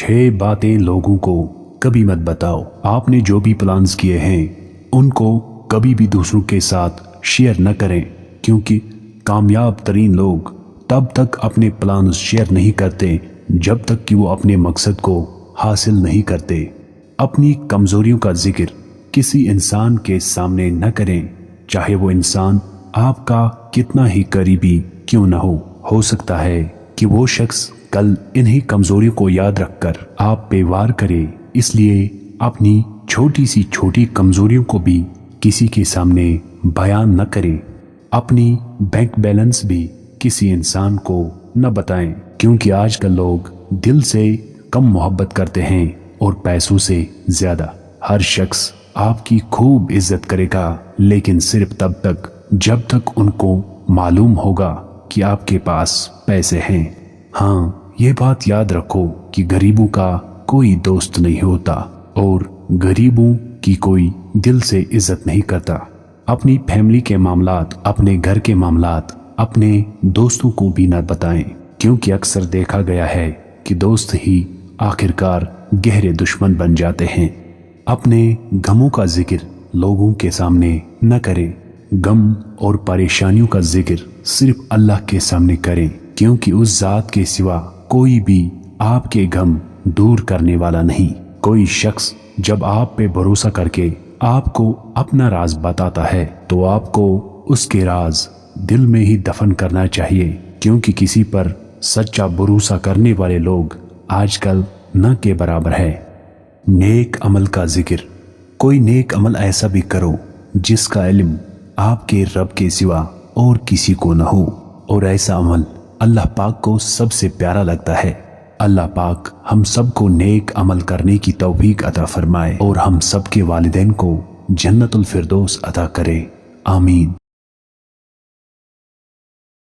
6 बातें लोगों को कभी मत बताओ। आपने जो भी प्लान्स किए हैं उनको कभी भी दूसरों के साथ शेयर न करें, क्योंकि कामयाब तरीन लोग तब तक अपने प्लान्स शेयर नहीं करते जब तक कि वो अपने मकसद को हासिल नहीं करते। अपनी कमजोरियों का जिक्र किसी इंसान के सामने न करें, चाहे वो इंसान आपका कितना ही करीबी क्यों न हो सकता है कि वो शख्स कल इन्हीं कमजोरियों को याद रखकर आप पे वार करे। इसलिए अपनी छोटी कमजोरियों को भी किसी के सामने बयान न करें। अपनी बैंक बैलेंस भी किसी इंसान को न बताएं, क्योंकि आजकल लोग दिल से कम मोहब्बत करते हैं और पैसों से ज्यादा। हर शख्स आपकी खूब इज्जत करेगा, लेकिन सिर्फ तब तक जब तक उनको मालूम होगा कि आपके पास पैसे हैं। हाँ, ये बात याद रखो कि गरीबों का कोई दोस्त नहीं होता और गरीबों की कोई दिल से इज्जत नहीं करता। अपनी फैमिली के मामलात, अपने घर के मामलात अपने दोस्तों को भी न बताएं, क्योंकि अक्सर देखा गया है कि दोस्त ही आखिरकार गहरे दुश्मन बन जाते हैं। अपने गमों का जिक्र लोगों के सामने न करें। गम और परेशानियों का जिक्र सिर्फ अल्लाह के सामने करें, क्योंकि उस जात के सिवा कोई भी आपके गम दूर करने वाला नहीं। कोई शख्स जब आप पे भरोसा करके आपको अपना राज बताता है तो आपको उसके राज दिल में ही दफन करना चाहिए, क्योंकि किसी पर सच्चा भरोसा करने वाले लोग आजकल न के बराबर है। नेक अमल का जिक्र, कोई नेक अमल ऐसा भी करो जिसका इल्म आपके रब के सिवा और किसी को न हो, और ऐसा अमल अल्लाह पाक को सबसे प्यारा लगता है। अल्लाह पाक हम सबको नेक अमल करने की तौफीक अता फरमाए और हम सबके वालिदैन को जन्नतुल फिरदौस अता करे। आमीन।